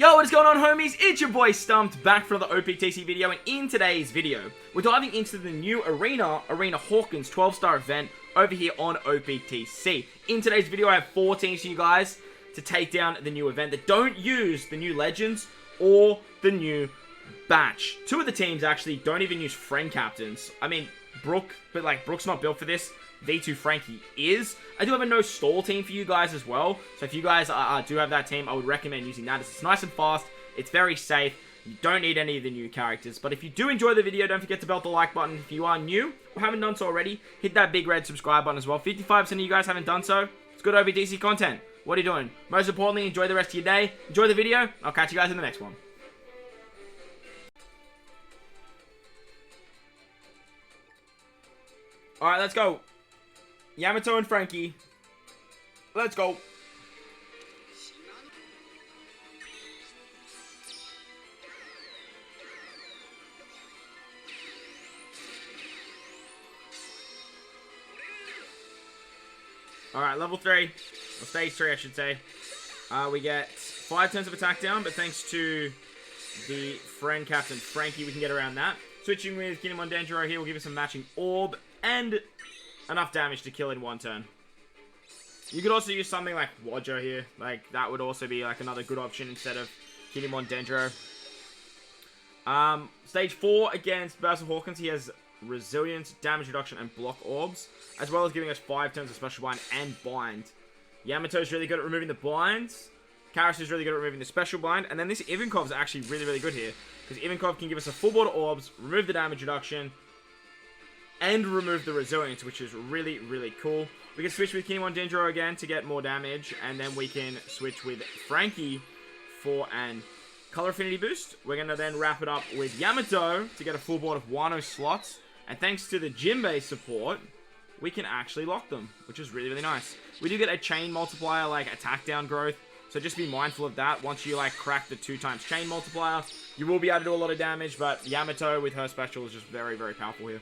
Yo, what is going on, homies? It's your boy Stumped, back for another OPTC video, and in today's video, we're diving into the new Arena HAWKINS 12-star event over here on OPTC. In today's video, I have 4 teams for you guys to take down the new event that don't use the new Legends or the new Batch. 2 of the teams actually don't even use friend captains. I mean, Brook, but like, Brook's not built for this. V2 Franky is. I do have a no stall team for you guys as well. So if you guys do have that team, I would recommend using that. It's nice and fast. It's very safe. You don't need any of the new characters. But if you do enjoy the video, don't forget to belt the like button. If you are new or haven't done so already, hit that big red subscribe button as well. 55% of you guys haven't done so. It's good OPTC content. What are you doing? Most importantly, enjoy the rest of your day. Enjoy the video. I'll catch you guys in the next one. Alright, let's go. Yamato and Franky. Let's go. Alright, level 3. Or stage 3, I should say. We get 5 turns of attack down, but thanks to the friend captain Franky, we can get around that. Switching with Kinemon Denjiro here will give us a matching orb and enough damage to kill in 1 turn. You could also use something like Wojo here. Like, that would also be like another good option instead of Kinemon Denjiro. Stage 4 against Basil Hawkins. He has resilience, damage reduction, and block orbs, as well as giving us 5 turns of special bind and bind. Yamato's really good at removing the binds. Karas is really good at removing the special bind. And then this Ivankov is actually really, really good here, because Ivankov can give us a full board of orbs, remove the damage reduction, and remove the resilience, which is really, really cool. We can switch with Kinemon Denjiro again to get more damage, and then we can switch with Franky for an color affinity boost. We're going to then wrap it up with Yamato to get a full board of Wano slots, and thanks to the Jinbei support, we can actually lock them, which is really, really nice. We do get a chain multiplier, like attack down growth, so just be mindful of that. Once you like crack the 2x chain multiplier, you will be able to do a lot of damage, but Yamato with her special is just very, very powerful here.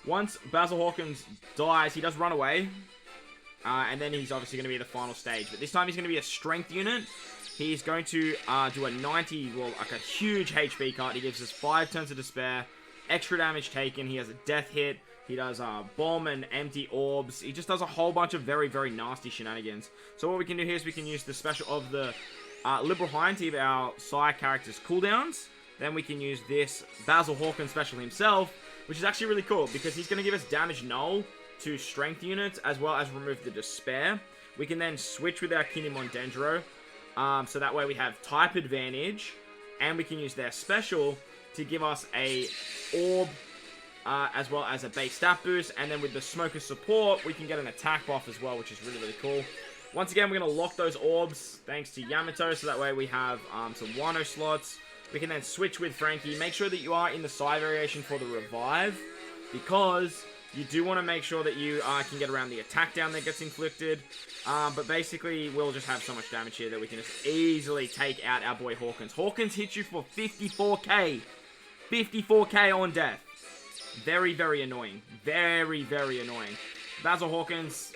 Once Basil Hawkins dies, he does run away. And then he's obviously going to be the final stage. But this time he's going to be a strength unit. He's going to do a 90, well, like a huge HP cut. He gives us 5 turns of despair. Extra damage taken. He has a death hit. He does bomb and empty orbs. He just does a whole bunch of very, very nasty shenanigans. So what we can do here is we can use the special of the Liberal Hind to give our side characters cooldowns. Then we can use this Basil Hawkins special himself, which is actually really cool, because he's going to give us damage null to strength units, as well as remove the despair. We can then switch with our Kinemon Denjiro, so that way we have type advantage, and we can use their special to give us a orb, as well as a base stat boost, and then with the Smoker support, we can get an attack buff as well, which is really, really cool. Once again, we're going to lock those orbs, thanks to Yamato, so that way we have some Wano slots. We can then switch with Franky. Make sure that you are in the side variation for the revive, because you do want to make sure that you can get around the attack down that gets inflicted. But basically, we'll just have so much damage here that we can just easily take out our boy Hawkins. Hawkins hits you for 54k. 54k on death. Very, very annoying. Very, very annoying. Basil Hawkins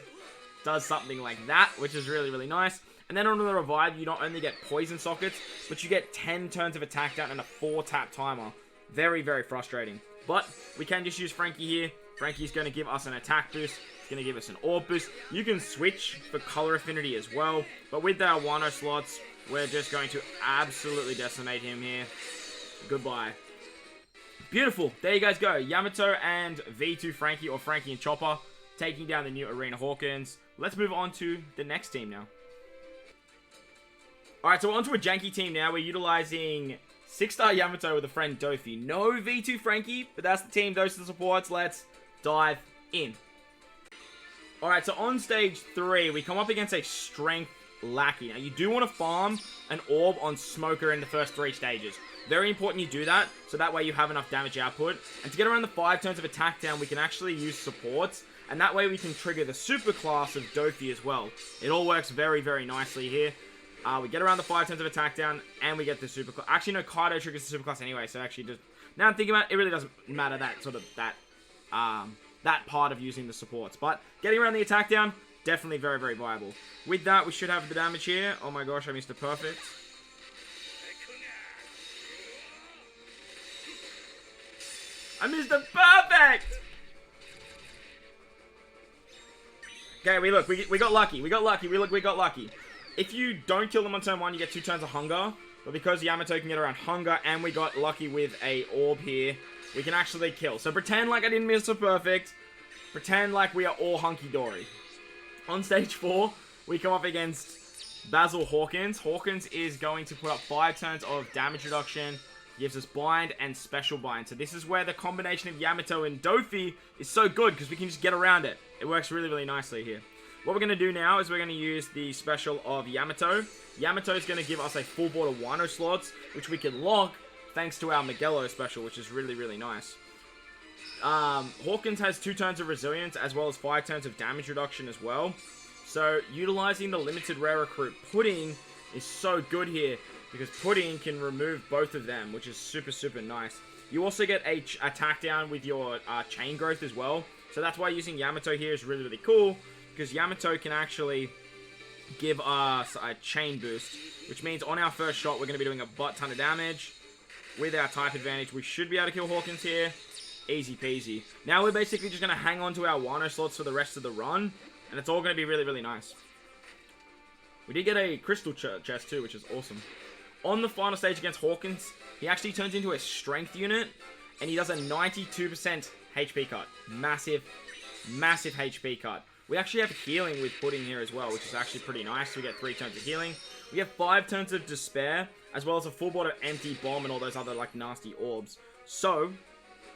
does something like that, which is really, really nice. And then on the revive, you not only get poison sockets, but you get 10 turns of attack down and a 4-tap timer. Very, very frustrating. But we can just use Franky here. Franky's going to give us an attack boost. It's going to give us an orb boost. You can switch for color affinity as well. But with our Wano slots, we're just going to absolutely decimate him here. Goodbye. Beautiful. There you guys go. Yamato and V2 Franky, or Franky and Chopper, taking down the new Arena HAWKINS. Let's move on to the next team now. Alright, so we're onto a janky team now. We're utilizing 6-star Yamato with a friend Doffy. No V2 Franky, but that's the team. Those are the supports. Let's dive in. Alright, so on stage 3, we come up against a strength lackey. Now, you do want to farm an orb on Smoker in the first 3 stages. Very important you do that, so that way you have enough damage output. And to get around the 5 turns of attack down, we can actually use supports. And that way we can trigger the super class of Doffy as well. It all works very, very nicely here. We get around the 5 turns of attack down, and we get the super class. Actually, no, Kaido triggers the super class anyway, so actually just... Now I'm thinking about it, it really doesn't matter that sort of, that part of using the supports. But getting around the attack down, definitely very, very viable. With that, we should have the damage here. Oh my gosh, I missed a perfect. I missed a perfect! Okay, we got lucky. We got lucky. If you don't kill them on turn 1, you get 2 turns of hunger. But because Yamato can get around hunger, and we got lucky with a orb here, we can actually kill. So pretend like I didn't miss a perfect. Pretend like we are all hunky-dory. On stage 4, we come up against Basil Hawkins. Hawkins is going to put up 5 turns of damage reduction. Gives us bind and special bind. So this is where the combination of Yamato and Doffy is so good, because we can just get around it. It works really, really nicely here. What we're going to do now is we're going to use the special of Yamato. Yamato is going to give us a full board of Wano slots, which we can lock thanks to our Magello special, which is really, really nice. Hawkins has 2 turns of resilience as well as 5 turns of damage reduction as well. So utilizing the limited rare recruit Pudding is so good here, because Pudding can remove both of them, which is super, super nice. You also get a attack down with your chain growth as well. So that's why using Yamato here is really, really cool, because Yamato can actually give us a chain boost, which means on our first shot, we're going to be doing a butt ton of damage. With our type advantage, we should be able to kill Hawkins here. Easy peasy. Now we're basically just going to hang on to our Wano slots for the rest of the run, and it's all going to be really, really nice. We did get a crystal chest too, which is awesome. On the final stage against Hawkins, he actually turns into a strength unit, and he does a 92% HP cut. Massive, massive HP cut. We actually have healing with Pudding here as well, which is actually pretty nice. We get 3 turns of healing. We have 5 turns of despair, as well as a full board of empty bomb and all those other like nasty orbs. So,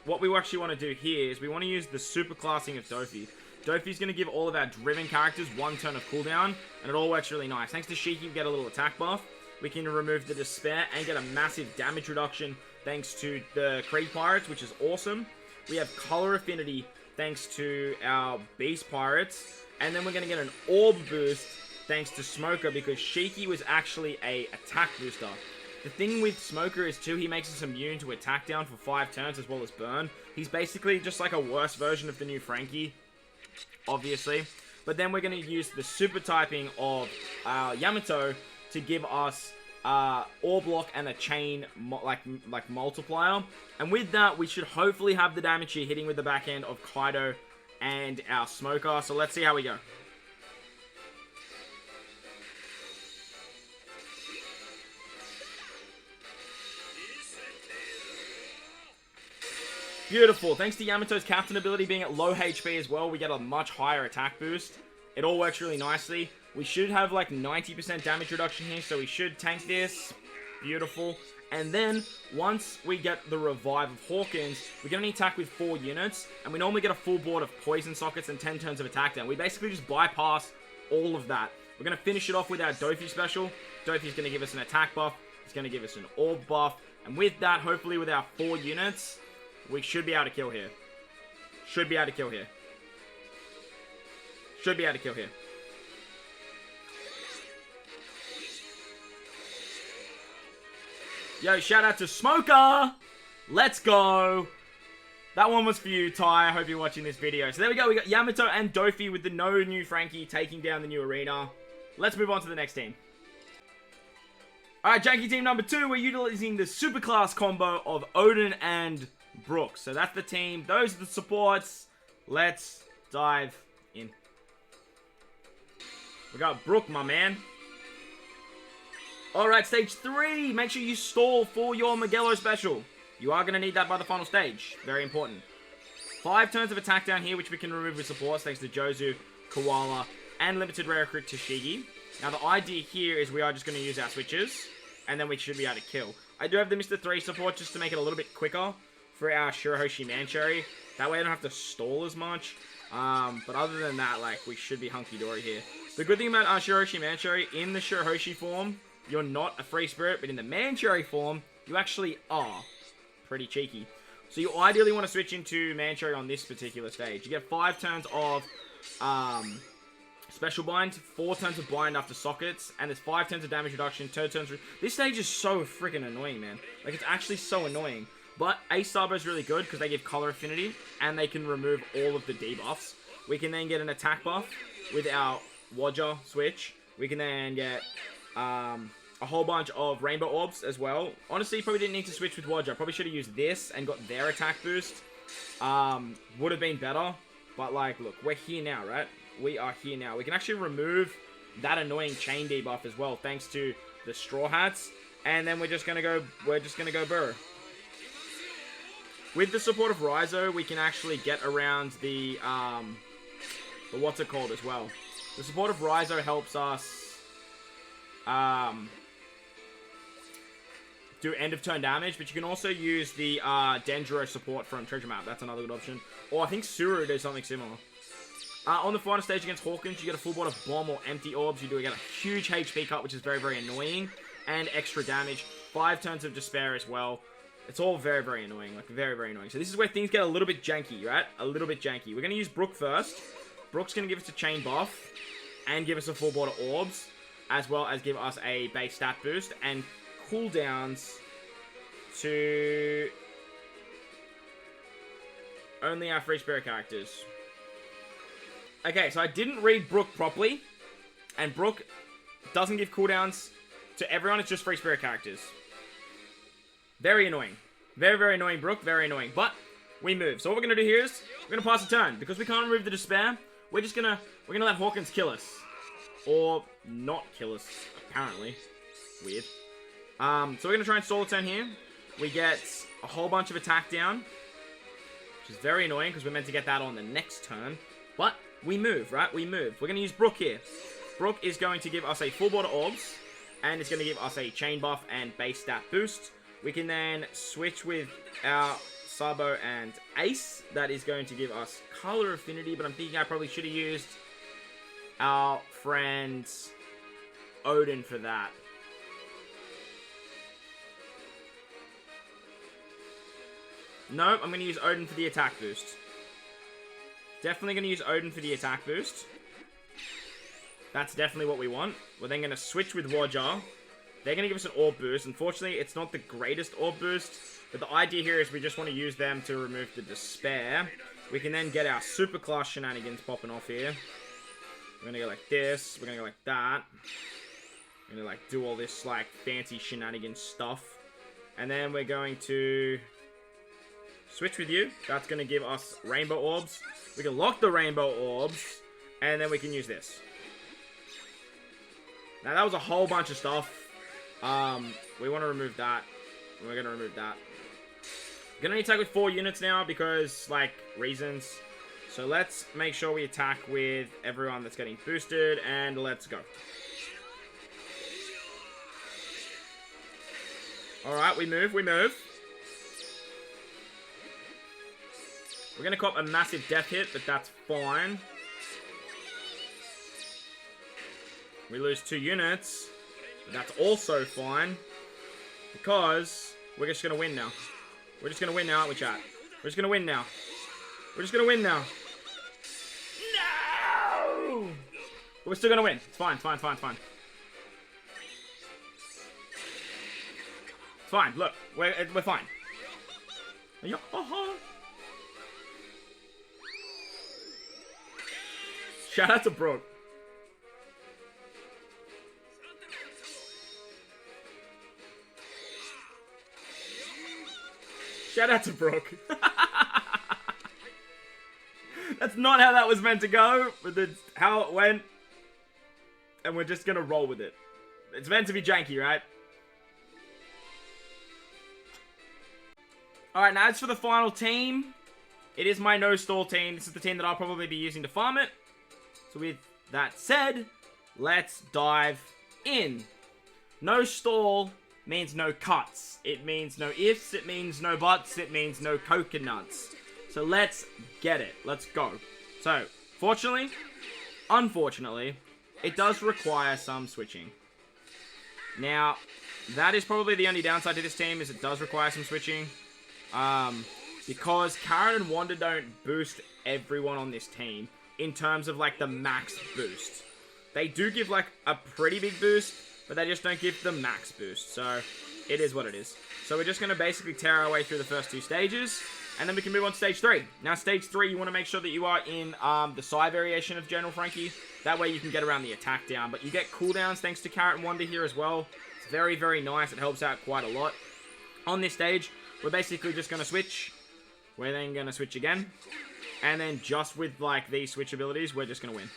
what we actually want to do here is we want to use the super classing of Doffy. Doffy's going to give all of our driven characters 1 turn of cooldown, and it all works really nice. Thanks to Shiki, we get a little attack buff. We can remove the despair and get a massive damage reduction thanks to the Creed Pirates, which is awesome. We have color affinity thanks to our Beast Pirates. And then we're going to get an orb boost thanks to Smoker, because Shiki was actually a attack booster. The thing with Smoker is too, he makes us immune to attack down for 5 turns as well as burn. He's basically just like a worse version of the new Franky, obviously. But then we're going to use the super typing of Yamato to give us orb lock and a chain like multiplier. And with that, we should hopefully have the damage here hitting with the back end of Kaido and our Smoker. So let's see how we go. Beautiful. Thanks to Yamato's captain ability being at low HP as well, we get a much higher attack boost. It all works really nicely. We should have like 90% damage reduction here, so we should tank this. Beautiful. And then, once we get the revive of Hawkins, we get an attack with 4 units, and we normally get a full board of poison sockets and 10 turns of attack down. We basically just bypass all of that. We're going to finish it off with our Doffy special. Doffy's going to give us an attack buff. He's going to give us an orb buff. And with that, hopefully with our 4 units, we should be able to kill here. Should be able to kill here. Should be able to kill here. Yo, shout out to Smoker! Let's go! That one was for you, Ty. I hope you're watching this video. So there we go. We got Yamato and Doffy with the no new Franky taking down the new arena. Let's move on to the next team. Alright, Janky team number 2. We're utilizing the superclass combo of Oden and Brook. So that's the team. Those are the supports. Let's dive in. We got Brook, my man. Alright, stage 3. Make sure you stall for your Magello special. You are going to need that by the final stage. Very important. 5 turns of attack down here, which we can remove with supports thanks to Jozu, Koala, and limited rare recruit Tashigi. Now, the idea here is we are just going to use our switches, and then we should be able to kill. I do have the Mr. 3 support just to make it a little bit quicker for our Shirahoshi Mancherry. That way I don't have to stall as much. But other than that, like, we should be hunky-dory here. The good thing about our Shirahoshi Mancherry, in the Shirahoshi form, you're not a free spirit, but in the Mancherry form, you actually are. Pretty cheeky. So you ideally want to switch into Mancherry on this particular stage. You get 5 turns of special bind, 4 turns of bind after sockets, and there's 5 turns of damage reduction, 2 turns... This stage is so freaking annoying, man. Like, it's actually so annoying. But Ace Starbo is really good because they give color affinity, and they can remove all of the debuffs. We can then get an attack buff with our Wodger switch, we can then get a whole bunch of Rainbow Orbs as well. Honestly, probably didn't need to switch with Wodger. Probably should have used this and got their attack boost. Would have been better. But, like, look, we're here now, right? We are here now. We can actually remove that annoying chain debuff as well, thanks to the Straw Hats. And then we're just gonna go burr. With the support of Raizo, we can actually get around the what's it called as well. The support of Raizo helps us do end of turn damage, but you can also use the Dendro support from Treasure Map. That's another good option. Or I think Suru does something similar. On the final stage against HAWKINS, you get a full board of Bomb or Empty Orbs. You do get a huge HP cut, which is very, very annoying. And extra damage. 5 turns of Despair as well. It's all very, very annoying. Like, very, very annoying. So this is where things get a little bit janky, right? A little bit janky. We're going to use Brook first. Brook's going to give us a chain buff. And give us a full board of orbs. As well as give us a base stat boost. And cooldowns to only our free spirit characters. Okay, so I didn't read Brook properly. And Brook doesn't give cooldowns to everyone. It's just free spirit characters. Very annoying. Very, very annoying, Brook. Very annoying. But we move. So what we're going to do here is we're going to pass a turn. Because we can't remove the Despair, we're going to let HAWKINS kill us. Or not kill us, apparently. Weird. So we're going to try and stall a turn here. We get a whole bunch of attack down. Which is very annoying because we're meant to get that on the next turn. But we move, right? We move. We're going to use Brook here. Brook is going to give us a full board of orbs. And it's going to give us a chain buff and base stat boost. We can then switch with our Sabo and Ace. That is going to give us color affinity. But I'm thinking I probably should have used our friend Oden for that. No, I'm going to use Oden for the attack boost. Definitely going to use Oden for the attack boost. That's definitely what we want. We're then going to switch with Wodger. They're going to give us an orb boost. Unfortunately, it's not the greatest orb boost. But the idea here is we just want to use them to remove the Despair. We can then get our super class shenanigans popping off here. We're going to go like this. We're going to go like that. We're going to like do all this like fancy shenanigans stuff. And then we're going to switch with you. That's going to give us rainbow orbs. We can lock the rainbow orbs. And then we can use this. Now that was a whole bunch of stuff. We want to remove that. We're going to remove that. We're going to attack with 4 units now because, like, reasons. So let's make sure we attack with everyone that's getting boosted, and let's go. Alright, we move, we move. We're going to cop a massive death hit, but that's fine. We lose 2 units. But that's also fine. Because we're just going to win now. We're just going to win now, aren't we, chat? We're just going to win now. We're just going to win now. No! But we're still going to win. It's fine, fine, fine, fine. It's fine. Look, we're fine. Shout out to Brook. Shout out to Brook. That's not how that was meant to go, but that's how it went. And we're just gonna roll with it. It's meant to be janky, right? Alright, now as for the final team, it is my no-stall team. This is the team that I'll probably be using to farm it. So with that said, let's dive in. No stall means no cuts. It means no ifs, it means no buts, it means no coconuts. So let's get it. Let's go. So, unfortunately, it does require some switching. Now, that is probably the only downside to this team, is it does require some switching. Because Karen and Wanda don't boost everyone on this team in terms of, like, the max boost. They do give, like, a pretty big boost, but they just don't give the max boost. So, it is what it is. So, we're just going to basically tear our way through the first 2 stages. And then we can move on to stage 3. Now, stage 3, you want to make sure that you are in the Psy variation of General Franky. That way you can get around the attack down. But you get cooldowns thanks to Carrot and Wanda here as well. It's very, very nice. It helps out quite a lot. On this stage, we're basically just going to switch. We're then going to switch again. And then just with, like, these switch abilities, we're just going to win.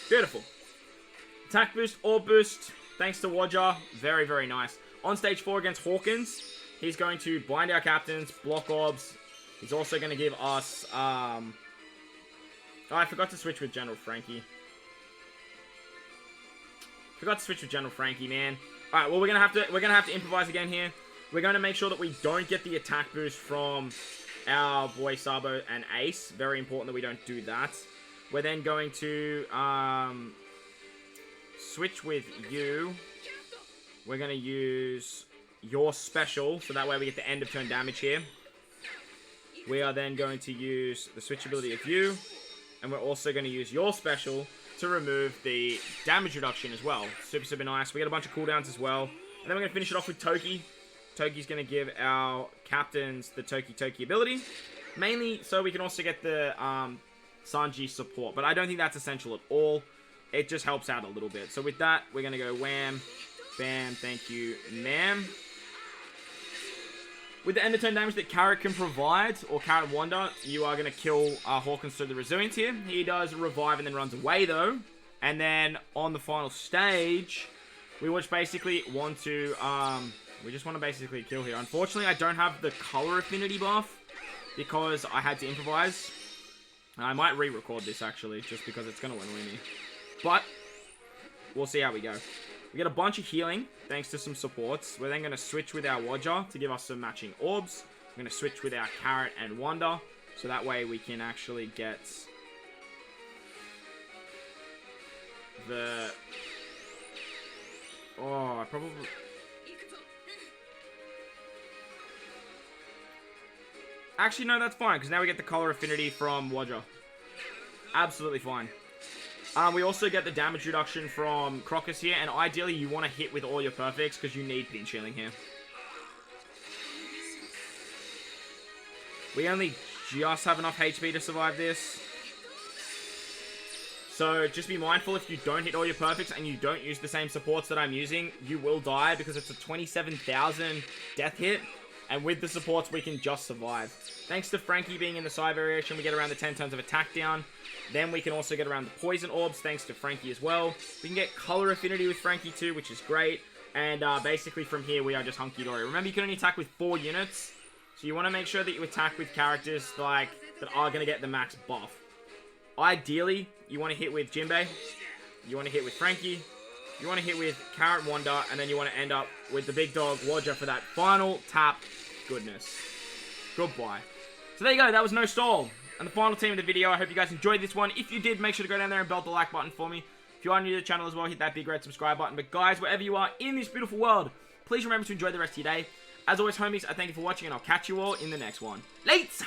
Beautiful. Attack boost, orb boost. Thanks to Wodja. Very, very nice. On stage 4 against HAWKINS, he's going to blind our captains, block orbs. He's also going to give us... Oh, I forgot to switch with General Franky. Forgot to switch with General Franky, man. Alright, well, we're gonna have to improvise again here. We're going to make sure that we don't get the attack boost from our boy Sabo and Ace. Very important that we don't do that. We're then going to... switch with you. We're going to use your special, so that way we get the end of turn damage here. We are then going to use the switch ability of you, and we're also going to use your special to remove the damage reduction as well. Super, super nice. We get a bunch of cooldowns as well. And then we're going to finish it off with Toki. Toki's going to give our captains the Toki ability, mainly so we can also get the Sanji support, but I don't think that's essential at all. It just helps out a little bit. So with that, we're going to go wham, bam, thank you, ma'am. With the end of turn damage that Carrot can provide, or Carrot Wanda, you are going to kill HAWKINS through the resilience here. He does revive and then runs away though. And then on the final stage, we just basically want to, basically kill here. Unfortunately, I don't have the color affinity buff because I had to improvise. I might re-record this actually, just because it's going to annoy me. But we'll see how we go. We get a bunch of healing, thanks to some supports. We're then going to switch with our Wodja to give us some matching orbs. We're going to switch with our Carrot and Wanda, so that way we can actually get the... Oh, I probably... Actually, no, that's fine, because now we get the color affinity from Wodja. Absolutely fine. We also get the damage reduction from Crocus here, and ideally you want to hit with all your perfects because you need PeaChilling here. We only just have enough HP to survive this. So just be mindful, if you don't hit all your perfects and you don't use the same supports that I'm using, you will die because it's a 27,000 death hit. And with the supports, we can just survive. Thanks to Franky being in the Psy variation, we get around the 10 turns of attack down. Then we can also get around the poison orbs, thanks to Franky as well. We can get color affinity with Franky too, which is great. And basically from here, we are just hunky-dory. Remember, you can only attack with 4 units. So you want to make sure that you attack with characters like that are going to get the max buff. Ideally, you want to hit with Jinbei. You want to hit with Franky. You want to hit with Carrot Wanda, and then you want to end up with the big dog Wodja for that final tap goodness. Goodbye. So there you go, that was No Stall. And the final team of the video. I hope you guys enjoyed this one. If you did, make sure to go down there and belt the like button for me. If you are new to the channel as well, hit that big red subscribe button. But guys, wherever you are in this beautiful world, please remember to enjoy the rest of your day. As always, homies, I thank you for watching, and I'll catch you all in the next one. Later!